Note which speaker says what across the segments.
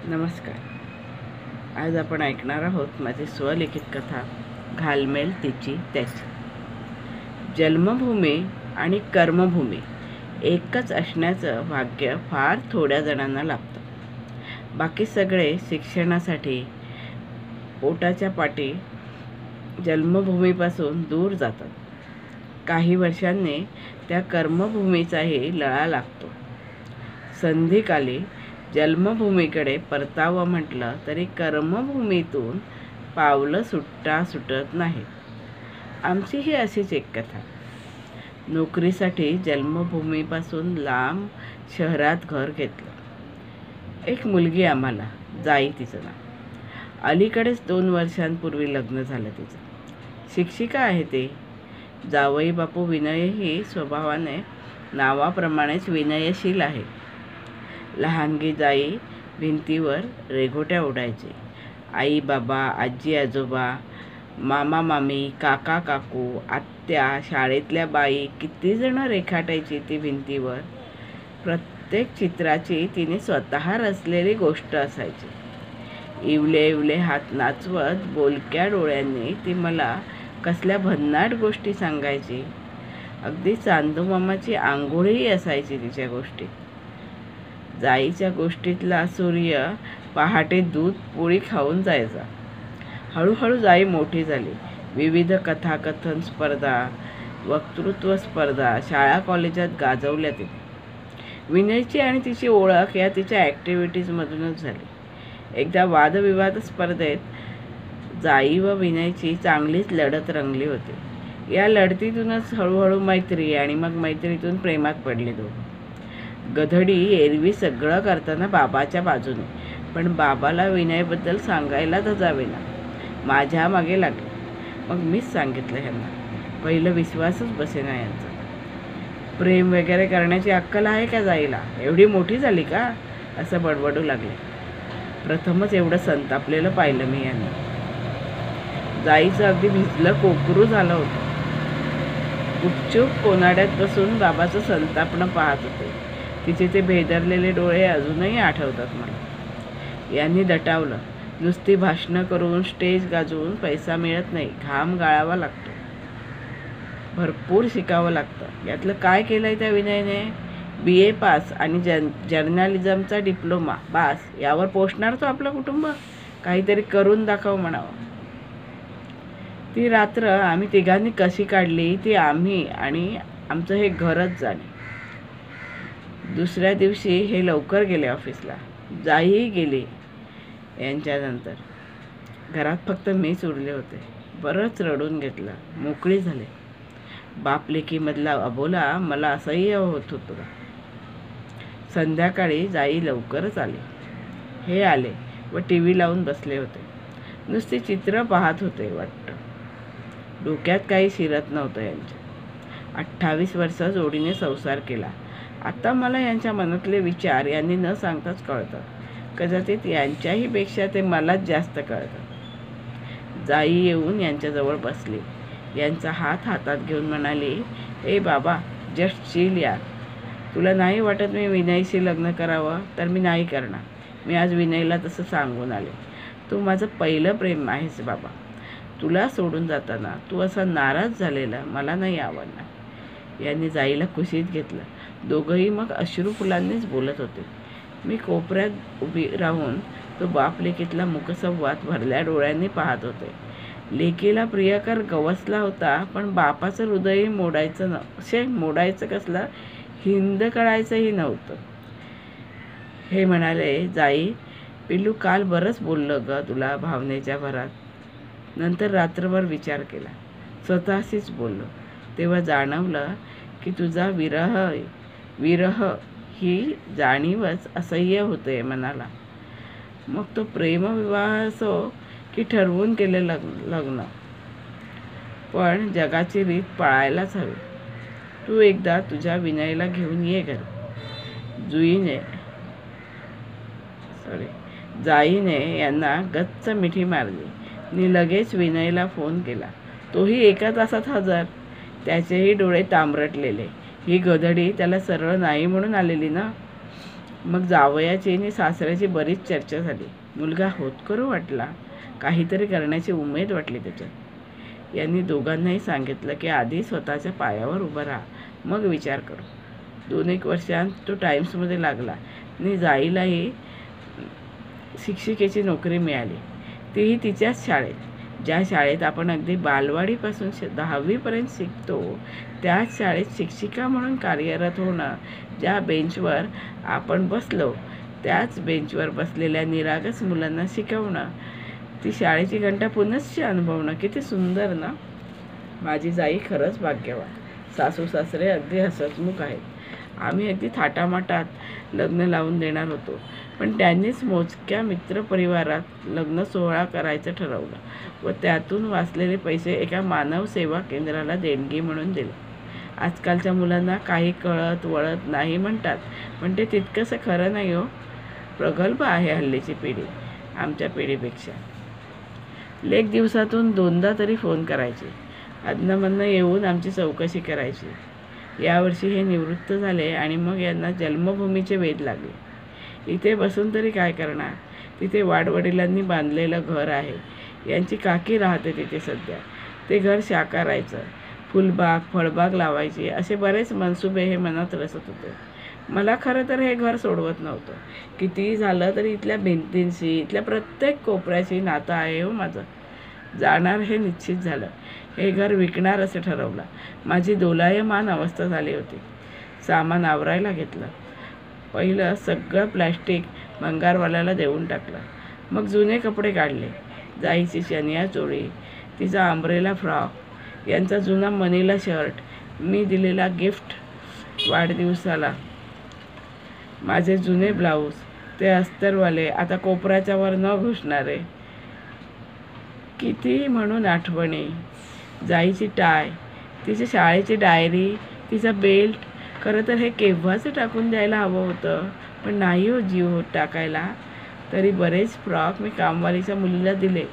Speaker 1: नमस्कार. आज आपण ऐकणार आहोत माझी स्वलिखित कथा घालमेल तिची त्याची. जन्मभूमी आणि कर्मभूमी एकच असण्याचं भाग्य फार थोड्या जणांना लाभतं. बाकी सगळे शिक्षणासाठी पोटाच्या पाठी जन्मभूमीपासून दूर जातात. काही वर्षांनी त्या कर्मभूमीचाही लळा लागतो. संधिकाली जन्मभूमीकडे परतावं म्हटलं तरी कर्मभूमीतून पावलं सुटत नाहीत. आमची ही अशीच एक कथा. नोकरीसाठी जन्मभूमीपासून लांब शहरात घर घेतलं. एक मुलगी आम्हाला, जाई तिचं नाव. अलीकडेच 2 वर्षांपूर्वी लग्न झालं तिचं. शिक्षिका आहे ती. जावई बापू विनयही स्वभावाने नावाप्रमाणेच विनयशील आहे. लहानगी जाई भिंतीवर रेघोट्या ओढायचे. आई बाबा, आजी आजोबा, मामा मामी, काका काकू, आत्या, शाळेतल्या बाई किती जण रेखाटायची ती भिंतीवर. प्रत्येक चित्राची तिने स्वतः रचलेली गोष्ट असायची. इवले इवले हात नाचवत बोलक्या डोळ्यांनी ती मला कसल्या भन्नाट गोष्टी सांगायची. अगदी चांदूमामाची आंघोळही असायची तिच्या गोष्टीत. जाईच्या गोष्टीतला सूर्य पहाटे दूध पोळी खाऊन जायचा. हळूहळू जाई मोठी झाली. विविध कथाकथन स्पर्धा, वक्तृत्व स्पर्धा शाळा कॉलेजात गाजवल्या तिने. विनयची आणि तिची ओळख या तिच्या ॲक्टिव्हिटीजमधूनच झाली. एकदा वादविवाद स्पर्धेत जाई व विनयची चांगलीच लढत रंगली होती. या लढतीतूनच हळूहळू मैत्री आणि मग मैत्रीतून प्रेमात पडली दोघं. गधडी एरवी सगळं करताना बाबाच्या बाजूने, पण बाबाला विनयबद्दल सांगायला धजावेना. माझ्या मागे लागले. मग मीच सांगितलं ह्यांना. पहिलं विश्वासच बसेना यांचा. प्रेम वगैरे करण्याची अक्कल आहे का जाईला? एवढी मोठी झाली का? असं बडबडू लागले. प्रथमच एवढं संतापलेलं पाहिलं मी यांना. जाईचं अगदी भिजलं कोकरू झालं होतं. गुपचूप कोनाड्यात बसून बाबाचं संतापणं पाहत होते. तिचे ते भेदरलेले डोळे अजूनही आठवतात मला. यांनी दटावलं. नुसती भाषणं करून स्टेज गाजवून पैसा मिळत नाही. घाम गाळावा लागतो. भरपूर शिकावं लागतं. यातलं काय केलंय त्या विनयने? BA पास आणि जर्नलिझमचा डिप्लोमा बास. यावर पोषणार तो आपलं कुटुंब? काहीतरी करून दाखव म्हणावं. ती रात्र आम्ही तिघांनी कशी काढली ती आम्ही आणि आमचं हे घरच जाणे. दुसऱ्या दिवशी हे लवकर गेले ऑफिसला. जाईही गेली यांच्यानंतर. घरात फक्त मीच उरले होते. बरंच रडून घेतलं. मोकळी झाले. बापलेकीमधला अबोला मला असह्य होत होता. संध्याकाळी जाई लवकरच आली. हे आले व TV लावून बसले होते. नुसती चित्र पाहत होते वाटतं. डोक्यात काही शिरत नव्हतं यांच्या. 28 वर्ष जोडीने संसार केला. आता मला यांच्या मनातले विचार यांनी न सांगताच कळतात. कदाचित यांच्याही पेक्षा ते मलाच जास्त कळतात. जाई येऊन यांच्याजवळ बसली. यांचा हात हातात घेऊन म्हणाली, ए बाबा, जस्ट चिल यार. तुला नाही वाटत मी विनयशी लग्न करावं तर मी नाही करणार. मी आज विनयला तसं सांगून आले. तू माझं पहिलं प्रेम आहेस बाबा. तुला सोडून जाताना तू असा नाराज झालेला मला नाही आवडणार. यांनी जाईला कुशीत घेतलं. दोघंही मग अश्रुफुलांनीच बोलत होते. मी कोपऱ्यात उभी राहून तो बापलेकीतला मुखसंवाद भरल्या डोळ्यांनी पाहत होते. लेकीला प्रियकर गवसला होता, पण बापाचं हृदयही मोडायचं कसलं हिंद कळायचंही नव्हतं. हे म्हणाले, जाई पिल्लू, काल बरंच बोललं ग तुला भावनेच्या भरात. नंतर रात्रभर विचार केला. स्वतःशीच बोललो. तेव्हा जाणवलं की तुझा विरह ही जाणीवच असह्य होते मनाला. मग तो प्रेमविवाह असो की ठरवून केले लग्न, पण जगाची रीत पाळायलाच हवी. तू एकदा तुझ्या विनयला घेऊन ये घरी. जाईने यांना गच्च मिठी मारली आणि लगेच विनयला फोन केला. तोही 1 तासात हजर. त्याचेही डोळे तांबरटलेले. ही गधडी त्याला सरळ नाही म्हणून आलेली ना. मग जावयाची आणि सासऱ्याची बरीच चर्चा झाली. मुलगा होतकरू वाटला, काहीतरी करण्याची उमेद वाटली त्याच्यात. यांनी दोघांनाही सांगितलं की आधी स्वतःच्या पायावर उभं राहा, मग विचार करू. 2-1 वर्षांत तो टाइम्समध्ये लागला आणि जाईलाही शिक्षिकेची नोकरी मिळाली, तीही तिच्याच शाळेत. ज्या शाळेत आपण अगदी बालवाडीपासून 10वीपर्यंत शिकतो, त्याच शाळेत शिक्षिका म्हणून कार्यरत होणं. ज्या बेंचवर आपण बसलो, त्याच बेंचवर बसलेल्या निरागस मुलांना शिकवणं, ती शाळेची घंटा पुनश्च अनुभवणं, किती सुंदर ना. माझी जाई खरंच भाग्यवान. सासू सासरे अगदी हसतमुख आहेत. आम्ही अगदी थाटामाटात लग्न लावून देणार होतो, पण त्यांनीच मोजक्या मित्रपरिवारात लग्न सोहळा करायचं ठरवलं व त्यातून वाचलेले पैसे एका मानव सेवा केंद्राला देणगी म्हणून दिले. आजकालच्या मुलांना काही कळत वळत नाही म्हणतात, पण ते तितकंसं खरं नाही हो. प्रगल्भ आहे हल्लीची पिढी आमच्या पिढीपेक्षा. लेक दिवसातून 2दा तरी फोन करायचे. अधनंमधनं येऊन आमची चौकशी करायची. यावर्षी हे निवृत्त झाले आणि मग यांना जन्मभूमीचे वेध लागले. इथे बसून तरी काय करणार. तिथे वाडवडिलांनी बांधलेलं घर आहे. यांची काकी राहते तिथे सध्या. ते घर साकारायचं, फुलबाग फळबाग लावायची, असे बरेच मनसुबे हे मनात रचत होते. मला खरं तर हे घर सोडवत नव्हतं. कितीही झालं तरी इथल्या भिंतींशी, इथल्या प्रत्येक कोपऱ्याशी नातं आहे हो माझं. जाणार हे निश्चित झालं. हे घर विकणार असं ठरवलं. माझी दोलायमान अवस्था झाली होती. सामान आवरायला घेतलं. पहिलं सगळं प्लॅस्टिक भंगारवाल्याला देऊन टाकलं. मग जुने कपडे काढले. जाईची चनिया चोळी, तिचा अंब्रेला फ्रॉक, यांचा जुना मनीला शर्ट, मी दिलेला गिफ्ट वाढदिवसाला, माझे जुने ब्लाऊज, ते अस्तरवाले आता कोपऱ्याच्या वर न घुसणारे, किती म्हणून आठवणी. जाईची टाय, तिची शाळेची डायरी, तिचा बेल्ट. खरं तर हे केव्हाच टाकून द्यायला हवं होतं, पण नाही हो जीव होत टाकायला. तरी बरेच फ्रॉक मी कामवालीच्या मुलीला दिले,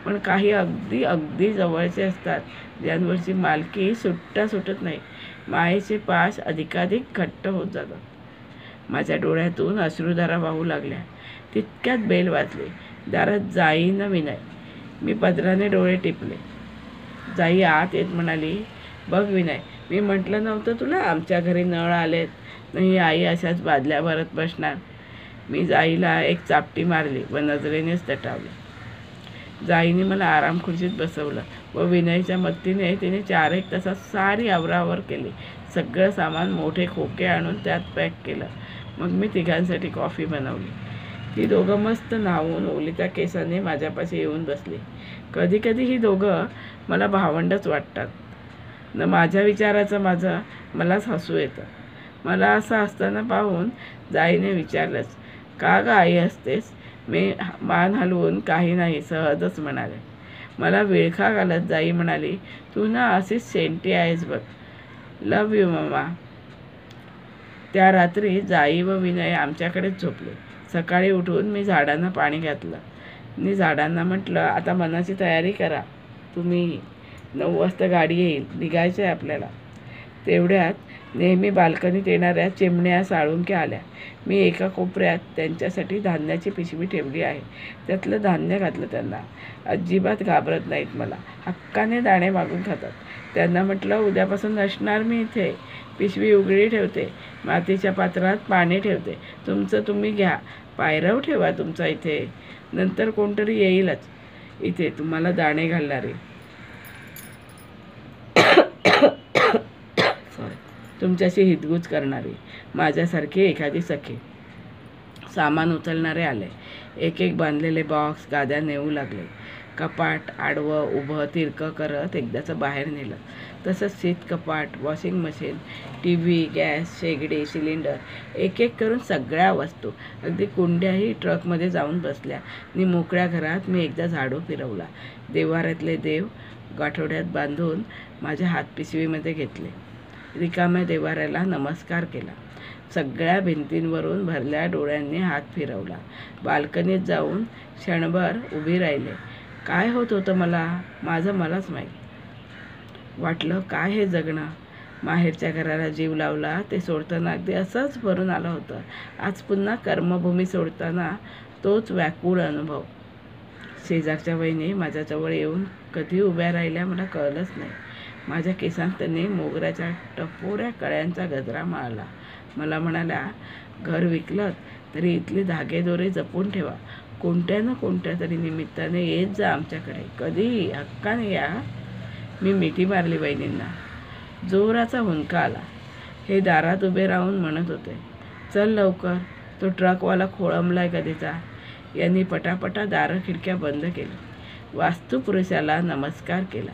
Speaker 1: पण काही अगदी अगदी जवळचे असतात, ज्यांवरची मालकी सुटत नाही. मायेचे पाश अधिकाधिक घट्ट होत जातात. माझ्या डोळ्यातून अश्रुधारा वाहू लागल्या. तितक्यात बेल वाजली. दारात जाई न विनय. मी पदराने डोळे टिपले. जाई आत येत म्हणाली, बघ विनय, मी म्हटलं नव्हतं तुला आमच्या घरी नळ आलेत, नाही आई अशाच बादल्या भरत बसणार. मी जाईला एक चापटी मारली व नजरेनेच तटावले. जाईने मला आराम खुर्चीत बसवलं व विनयच्या मदतीने तिने 4-1 तासात सारी आवरावर केली. सगळं सामान मोठे खोके आणून त्यात पॅक केलं. मग मी तिघांसाठी कॉफी बनवली. ती दोघं मस्त न्हावून ओलित्या केसाने माझ्यापाशी येऊन बसली. कधी कधी ही दोघं मला भावंडच वाटतात न. माझ्या विचाराचं मलाच हसू येतं. मला असं असताना पाहून जाईने विचारलंच, का ग आई असतेस? मी मान हलवून काही नाही सहजच म्हणाले. मला विळखा घालत जाई म्हणाली, तू ना अशीच सेंटी आहेस बघ. लव यू मम्मा. त्या रात्री जाई व विनय आमच्याकडेच झोपले. सकाळी उठून मी झाडांना पाणी घातलं आणि झाडांना म्हटलं, आता मनाची तयारी करा. तुम्ही 9 वाजता गाडी येईल, निघायचं आहे आपल्याला. तेवढ्यात नेहमी बाल्कनीत येणाऱ्या चिमण्या साळुंक्या आल्या. मी एका कोपऱ्यात त्यांच्यासाठी धान्याची पिशवी ठेवली आहे. त्यातलं धान्य घातलं त्यांना. अजिबात घाबरत नाहीत मला. हक्काने दाणे मागून खातात. त्यांना म्हटलं, उद्यापासून नसणार मी इथे. पिशवी उघडी ठेवते, मातीच्या पात्रात पाणी ठेवते, तुमचं तुम्ही घ्या. पायरव ठेवा तुमचा इथे, नंतर कोणतरी येईलच इथे तुम्हाला दाणे घालणारे. तुमच्याशी हितगुज करणारी, माझ्यासारखी एखादी सखी. सामान उचलणारे आले. एक बांधलेले बॉक्स गाद्या नेऊ लागले. कपाट आडवं उभं तिरकं करत एकदाचं बाहेर नेलं. तसंच शीत कपाट, वॉशिंग मशीन, TV, गॅस, शेगडी, सिलेंडर, एक करून सगळ्या वस्तू, अगदी कुंड्याही ट्रकमध्ये जाऊन बसल्या. आणि मोकळ्या घरात मी एकदा झाडू फिरवला. देवाऱ्यातले देव गाठोड्यात बांधून माझ्या हातपिशवीमध्ये घेतले. रिकाम्या देवाऱ्याला नमस्कार केला. सगळ्या भिंतींवरून भरल्या डोळ्यांनी हात फिरवला. बाल्कनीत जाऊन क्षणभर उभी राहिले. काय होत होतं मला, माझं मलाच माहीत. वाटलं काय हे जगणं. माहेरच्या घराला जीव लावला ते सोडताना अगदी असंच भरून आलं होतं. आज पुन्हा कर्मभूमी सोडताना तोच व्याकुळ अनुभव. शेजारच्या वहिनी माझ्याजवळ येऊन कधी उभ्या राहिल्या मला कळलंच नाही. माझ्या केसांत त्यांनी मोगऱ्याच्या टपोऱ्या कळ्यांचा गजरा माळला. मला म्हणाल्या, घर विकलं तरी इथले धागेदोरे जपून ठेवा. कोणत्या ना कोणत्या तरी निमित्ताने येत जा आमच्याकडे. कधीही हक्काने या. मी मिठी मारली वहिनींना. जोराचा हुंदका आला. हे दारात उभे राहून म्हणत होते, चल लवकर, तो ट्रकवाला खोळंबलाय कधीचा. यांनी पटापटा दारं खिडक्या बंद केली. वास्तुपुरुषाला नमस्कार केला.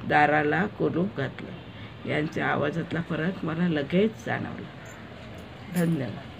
Speaker 1: दाराला कुलूप घातलं. यांच्या आवाजातला फरक मला लगेच जाणवला. धन्यवाद.